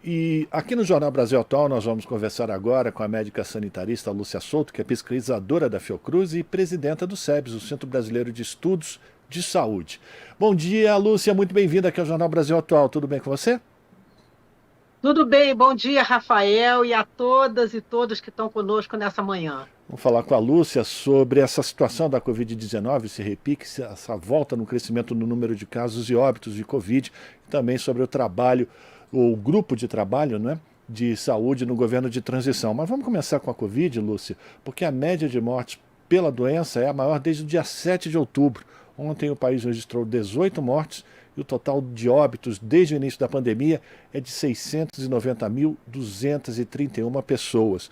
E aqui no Jornal Brasil Atual nós vamos conversar agora com a médica sanitarista Lúcia Souto, que é pesquisadora da Fiocruz e presidenta do SEBS, o Centro Brasileiro de Estudos de Saúde. Bom dia, Lúcia, muito bem-vinda aqui ao Jornal Brasil Atual. Tudo bem com você? Tudo bem, bom dia, Rafael, e a todas e todos que estão conosco nessa manhã. Vamos falar com a Lúcia sobre essa situação da Covid-19, esse repique, essa volta no crescimento no número de casos e óbitos de Covid, e também sobre o trabalho, o grupo de trabalho, né, de saúde no governo de transição. Mas vamos começar com a Covid, Lúcia, porque a média de mortes pela doença é a maior desde o dia 7 de outubro. Ontem o país registrou 18 mortes e o total de óbitos desde o início da pandemia é de 690.231 pessoas.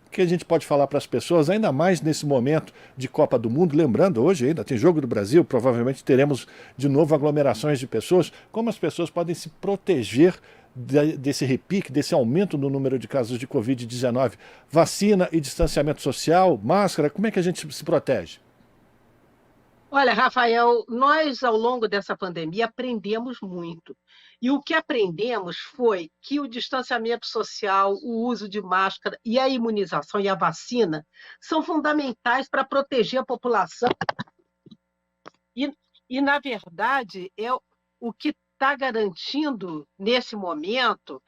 O que a gente pode falar para as pessoas, ainda mais nesse momento de Copa do Mundo, lembrando, hoje ainda tem Jogo do Brasil, provavelmente teremos de novo aglomerações de pessoas, como as pessoas podem se proteger desse repique, desse aumento no número de casos de Covid-19? Vacina e distanciamento social, máscara, como é que a gente se protege? Olha, Rafael, nós ao longo dessa pandemia aprendemos muito. E o que aprendemos foi que o distanciamento social, o uso de máscara e a imunização e a vacina são fundamentais para proteger a população. E, na verdade, o que está garantindo, nesse momento,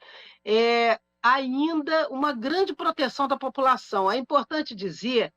ainda uma grande proteção da população. É importante dizer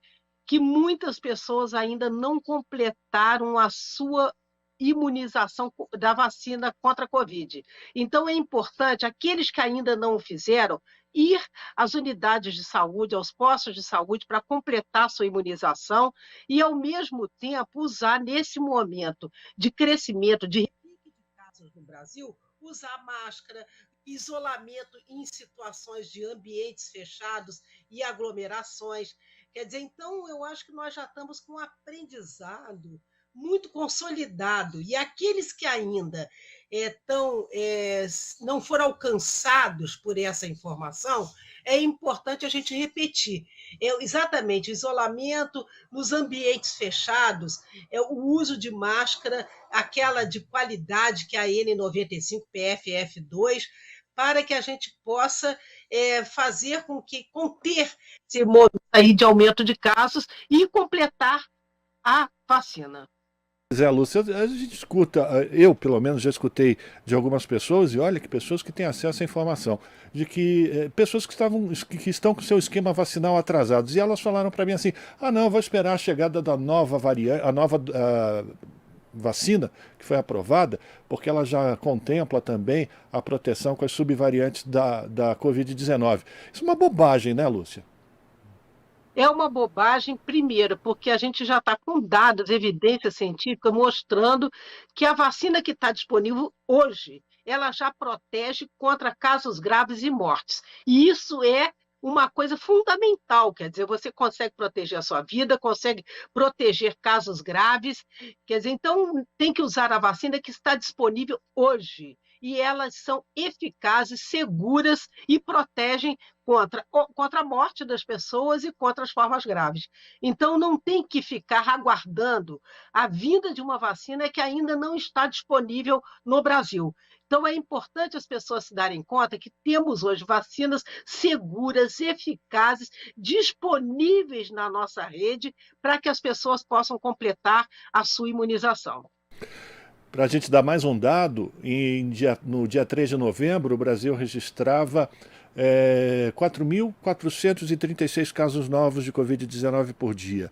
que muitas pessoas ainda não completaram a sua imunização da vacina contra a Covid. Então, é importante, aqueles que ainda não o fizeram, ir às unidades de saúde, aos postos de saúde, para completar a sua imunização e, ao mesmo tempo, usar nesse momento de crescimento, de repique de casos no Brasil, usar máscara, isolamento em situações de ambientes fechados e aglomerações. Quer dizer, então, eu acho que nós já estamos com um aprendizado muito consolidado. E aqueles que ainda não foram alcançados por essa informação, é importante a gente repetir. Exatamente, o isolamento nos ambientes fechados, o uso de máscara, aquela de qualidade que é a N95 PFF2, para que a gente possa fazer com que conter esse movimento aí de aumento de casos e completar a vacina. Pois é, Lúcia, a gente escuta, eu pelo menos já escutei de algumas pessoas, e olha que pessoas que têm acesso à informação, de que pessoas que estão com seu esquema vacinal atrasados, e elas falaram para mim assim, ah não, vou esperar a chegada da nova variante, a nova vacina que foi aprovada, porque ela já contempla também a proteção com as subvariantes da Covid-19. Isso é uma bobagem, né, Lúcia? É uma bobagem, primeiro, porque a gente já está com dados, evidência científica, mostrando que a vacina que está disponível hoje, ela já protege contra casos graves e mortes. E isso é uma coisa fundamental, quer dizer, você consegue proteger a sua vida, consegue proteger casos graves, quer dizer, então tem que usar a vacina que está disponível hoje. E elas são eficazes, seguras e protegem contra a morte das pessoas e contra as formas graves. Então, não tem que ficar aguardando a vinda de uma vacina que ainda não está disponível no Brasil. Então, é importante as pessoas se darem conta que temos hoje vacinas seguras, eficazes, disponíveis na nossa rede para que as pessoas possam completar a sua imunização. Para a gente dar mais um dado, no dia 3 de novembro, o Brasil registrava 4.436 casos novos de Covid-19 por dia.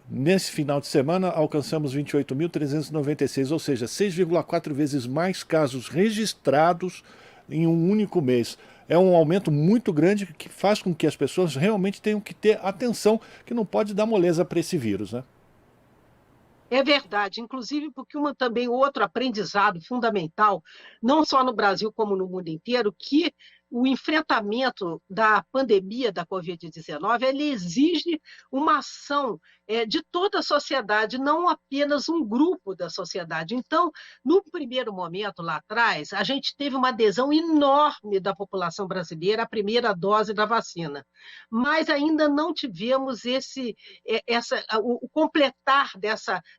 Nesse final de semana, alcançamos 28.396, ou seja, 6,4 vezes mais casos registrados em um único mês. É um aumento muito grande que faz com que as pessoas realmente tenham que ter atenção, que não pode dar moleza para esse vírus, né? É verdade, inclusive porque também outro aprendizado fundamental, não só no Brasil como no mundo inteiro, que o enfrentamento da pandemia da Covid-19 ele exige uma ação de toda a sociedade, não apenas um grupo da sociedade. Então, no primeiro momento, lá atrás, a gente teve uma adesão enorme da população brasileira à primeira dose da vacina, mas ainda não tivemos o completar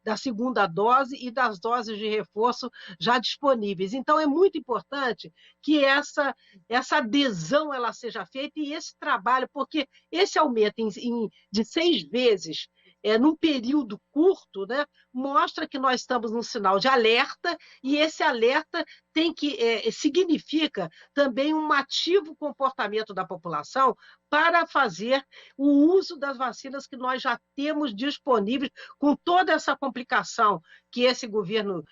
da segunda dose e das doses de reforço já disponíveis. Então, é muito importante que essa essa adesão ela seja feita e esse trabalho, porque esse aumento de 6 vezes num período curto, né, mostra que nós estamos num sinal de alerta, e esse alerta significa também um ativo comportamento da população para fazer o uso das vacinas que nós já temos disponíveis, com toda essa complicação que esse governo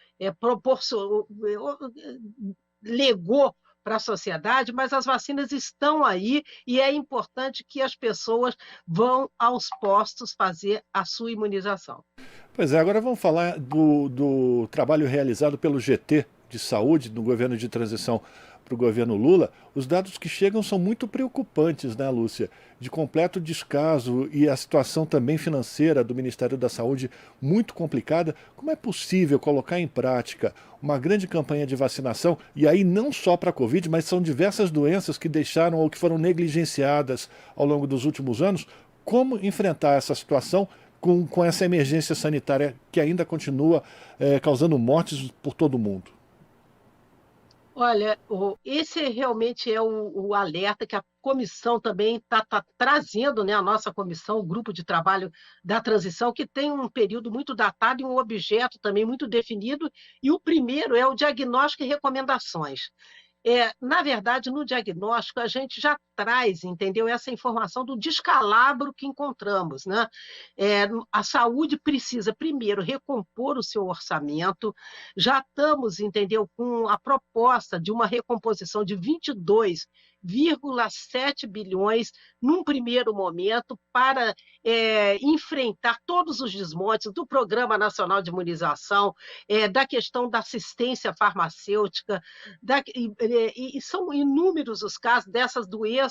legou para a sociedade, mas as vacinas estão aí e é importante que as pessoas vão aos postos fazer a sua imunização. Pois é, agora vamos falar do trabalho realizado pelo GT de Saúde, no governo de transição para o governo Lula. Os dados que chegam são muito preocupantes, né, Lúcia? De completo descaso, e a situação também financeira do Ministério da Saúde muito complicada. Como é possível colocar em prática uma grande campanha de vacinação, e aí não só para a Covid, mas são diversas doenças que deixaram ou que foram negligenciadas ao longo dos últimos anos? Como enfrentar essa situação com essa emergência sanitária que ainda continua causando mortes por todo o mundo? Olha, esse realmente é o alerta que a comissão também está trazendo, né? A nossa comissão, o grupo de trabalho da transição, que tem um período muito datado e um objeto também muito definido, e o primeiro é o diagnóstico e recomendações. Na verdade, no diagnóstico, a gente já traz, entendeu, essa informação do descalabro que encontramos, né? A saúde precisa, primeiro, recompor o seu orçamento. Já estamos, entendeu, com a proposta de uma recomposição de 22,7 bilhões num primeiro momento para enfrentar todos os desmontes do Programa Nacional de Imunização, da questão da assistência farmacêutica, e são inúmeros os casos dessas doenças,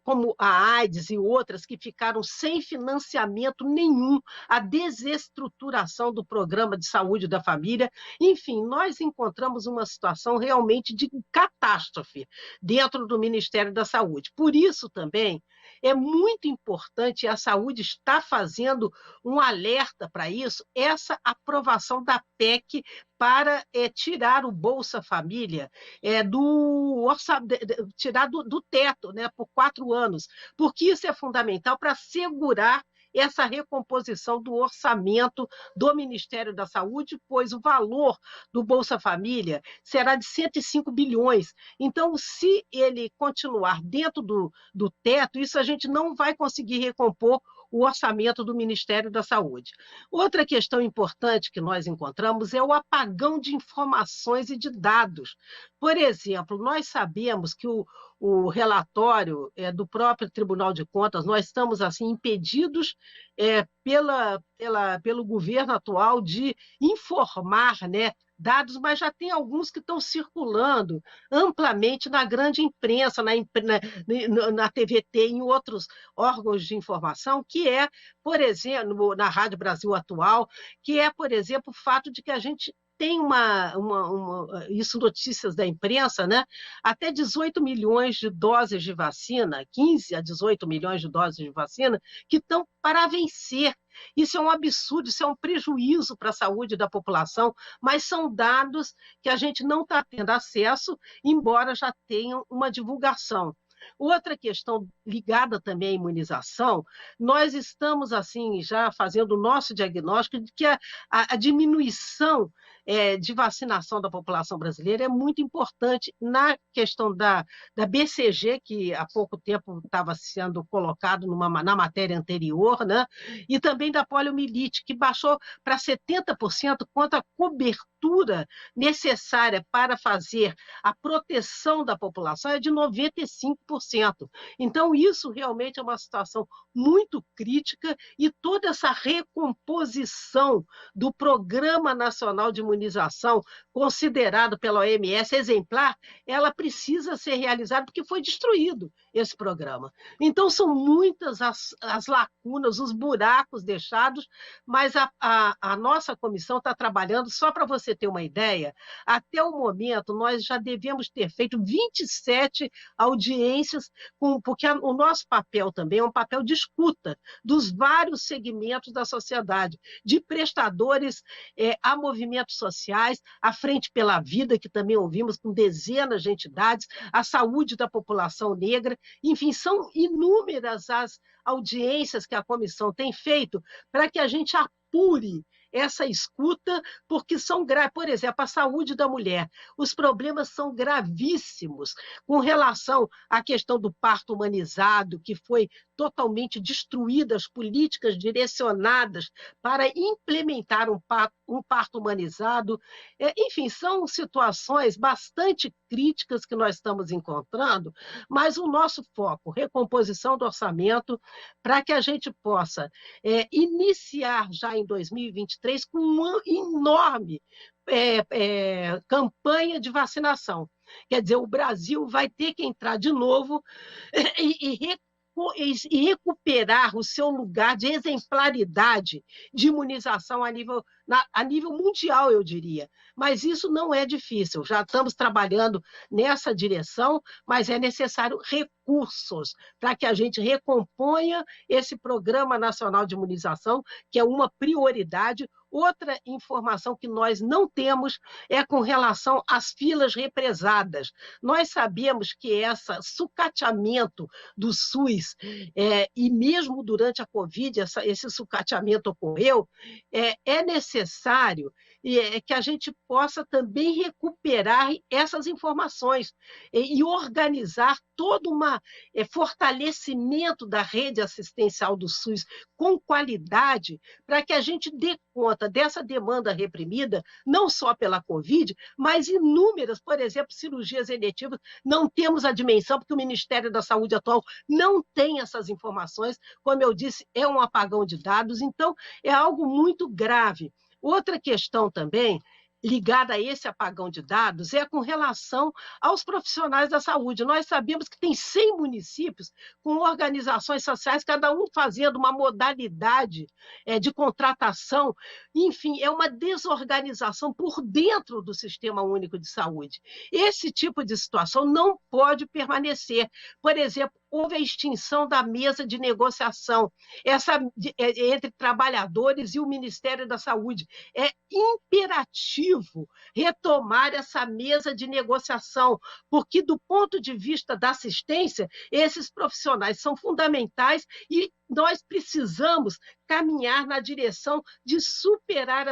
como a AIDS e outras, que ficaram sem financiamento nenhum, a desestruturação do programa de saúde da família. Enfim, nós encontramos uma situação realmente de catástrofe dentro do Ministério da Saúde. Por isso também é muito importante, a saúde está fazendo um alerta para isso, essa aprovação da PEC para tirar o Bolsa Família tirar do teto, né, por 4 anos, porque isso é fundamental para assegurar essa recomposição do orçamento do Ministério da Saúde, pois o valor do Bolsa Família será de 105 bilhões. Então, se ele continuar dentro do teto, isso a gente não vai conseguir recompor o orçamento do Ministério da Saúde. Outra questão importante que nós encontramos é o apagão de informações e de dados. Por exemplo, nós sabemos que o relatório do próprio Tribunal de Contas, nós estamos assim impedidos pelo governo atual de informar, né, dados, mas já tem alguns que estão circulando amplamente na grande imprensa, na TVT, em outros órgãos de informação, que é, por exemplo, na Rádio Brasil Atual, que é, por exemplo, o fato de que a gente tem isso, notícias da imprensa, né? Até 18 milhões de doses de vacina, 15 a 18 milhões de doses de vacina, que estão para vencer. Isso é um absurdo, isso é um prejuízo para a saúde da população, mas são dados que a gente não está tendo acesso, embora já tenham uma divulgação. Outra questão ligada também à imunização, nós estamos assim já fazendo o nosso diagnóstico de que a diminuição de vacinação da população brasileira é muito importante na questão da BCG, que há pouco tempo estava sendo colocado na matéria anterior, né? E também da poliomielite, que baixou para 70%, quanto à cobertura necessária para fazer a proteção da população é de 95%. Então, isso realmente é uma situação muito crítica, e toda essa recomposição do Programa Nacional de Imunização, considerado pela OMS exemplar, ela precisa ser realizada porque foi destruído esse programa. Então, são muitas as lacunas, os buracos deixados, mas a nossa comissão está trabalhando, só para você ter uma ideia, até o momento nós já devemos ter feito 27 audiências, porque o nosso papel também é um papel de escuta dos vários segmentos da sociedade, de prestadores a movimentos sociais, a Frente pela Vida, que também ouvimos com dezenas de entidades, a saúde da população negra, enfim, são inúmeras as audiências que a comissão tem feito para que a gente apure essa escuta, porque são graves. Por exemplo, a saúde da mulher. Os problemas são gravíssimos com relação à questão do parto humanizado, que foi totalmente destruída, as políticas direcionadas para implementar um parto humanizado. Enfim, são situações bastante críticas que nós estamos encontrando, mas o nosso foco, recomposição do orçamento, para que a gente possa iniciar já em 2023 com uma enorme campanha de vacinação. Quer dizer, o Brasil vai ter que entrar de novo e recuperar o seu lugar de exemplaridade de imunização a nível mundial, eu diria. Mas isso não é difícil, já estamos trabalhando nessa direção, mas é necessário recursos para que a gente recomponha esse Programa Nacional de Imunização, que é uma prioridade. Outra informação que nós não temos é com relação às filas represadas. Nós sabemos que esse sucateamento do SUS, e mesmo durante a Covid, esse sucateamento ocorreu, é necessário que a gente possa também recuperar essas informações e organizar todo um fortalecimento da rede assistencial do SUS com qualidade, para que a gente dê conta dessa demanda reprimida, não só pela Covid, mas inúmeras, por exemplo, cirurgias eletivas. Não temos a dimensão, porque o Ministério da Saúde atual não tem essas informações. Como eu disse, é um apagão de dados, então é algo muito grave. Outra questão também, ligada a esse apagão de dados, é com relação aos profissionais da saúde. Nós sabemos que tem 100 municípios com organizações sociais, cada um fazendo uma modalidade de contratação. Enfim, é uma desorganização por dentro do Sistema Único de Saúde. Esse tipo de situação não pode permanecer. Por exemplo, houve a extinção da mesa de negociação entre trabalhadores e o Ministério da Saúde. É imperativo retomar essa mesa de negociação, porque, do ponto de vista da assistência, esses profissionais são fundamentais e nós precisamos caminhar na direção de superar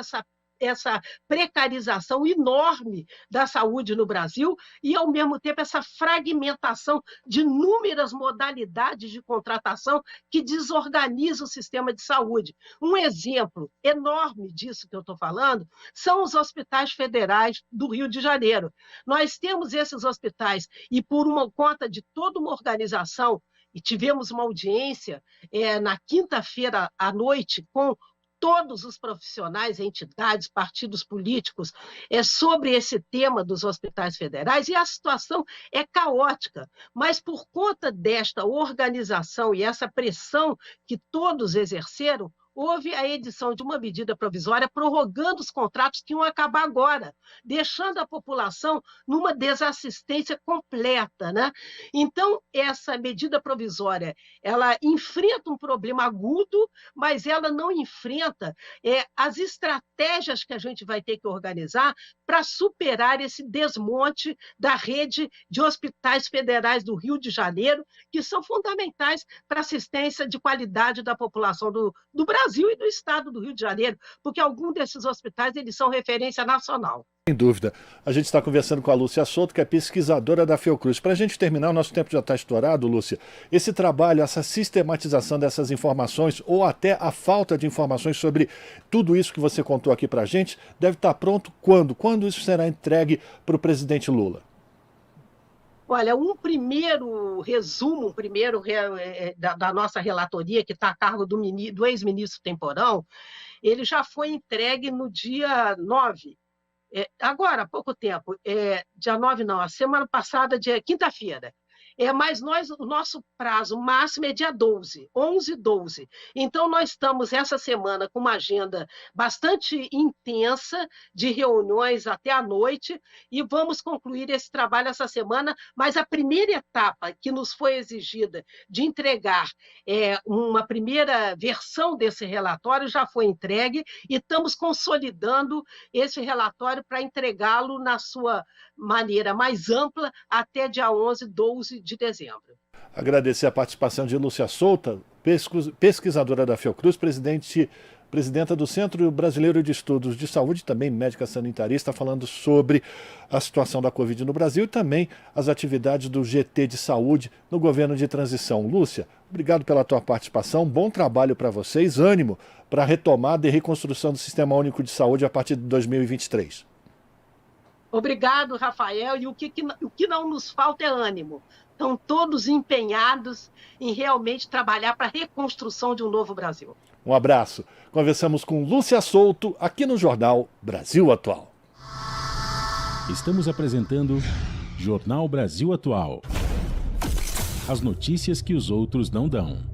essa precarização enorme da saúde no Brasil e, ao mesmo tempo, essa fragmentação de inúmeras modalidades de contratação que desorganiza o sistema de saúde. Um exemplo enorme disso que eu estou falando são os hospitais federais do Rio de Janeiro. Nós temos esses hospitais e, por uma conta de toda uma organização, e tivemos uma audiência na quinta-feira à noite com todos os profissionais, entidades, partidos políticos, sobre esse tema dos hospitais federais, e a situação é caótica. Mas, por conta desta organização e essa pressão que todos exerceram, houve a edição de uma medida provisória prorrogando os contratos que iam acabar agora, deixando a população numa desassistência completa, né? Então, essa medida provisória, ela enfrenta um problema agudo, mas ela não enfrenta as estratégias que a gente vai ter que organizar para superar esse desmonte da rede de hospitais federais do Rio de Janeiro, que são fundamentais para a assistência de qualidade da população do Brasil e do estado do Rio de Janeiro, porque alguns desses hospitais eles são referência nacional. Sem dúvida. A gente está conversando com a Lúcia Souto, que é pesquisadora da Fiocruz. Para a gente terminar, o nosso tempo já está estourado, Lúcia. Esse trabalho, essa sistematização dessas informações, ou até a falta de informações sobre tudo isso que você contou aqui para a gente, deve estar pronto quando? Quando isso será entregue para o presidente Lula? Olha, um primeiro resumo, da nossa relatoria, que está a cargo do ex-ministro Temporão, ele já foi entregue no dia 9. Agora, há pouco tempo, dia 9 não, a semana passada, quinta-feira. Mas o nosso prazo máximo é dia 12, 11 e 12. Então, nós estamos essa semana com uma agenda bastante intensa de reuniões até a noite e vamos concluir esse trabalho essa semana, mas a primeira etapa que nos foi exigida de entregar uma primeira versão desse relatório já foi entregue e estamos consolidando esse relatório para entregá-lo na sua maneira mais ampla até dia 11, 12 de dezembro. Agradecer a participação de Lúcia Souto, pesquisadora da Fiocruz, presidenta do Centro Brasileiro de Estudos de Saúde, também médica sanitarista, falando sobre a situação da Covid no Brasil e também as atividades do GT de Saúde no governo de transição. Lúcia, obrigado pela tua participação, bom trabalho para vocês, ânimo para a retomada e reconstrução do Sistema Único de Saúde a partir de 2023. Obrigado, Rafael, e o que não nos falta é ânimo. Estão todos empenhados em realmente trabalhar para a reconstrução de um novo Brasil. Um abraço. Conversamos com Lúcia Souto aqui no Jornal Brasil Atual. Estamos apresentando Jornal Brasil Atual. As notícias que os outros não dão.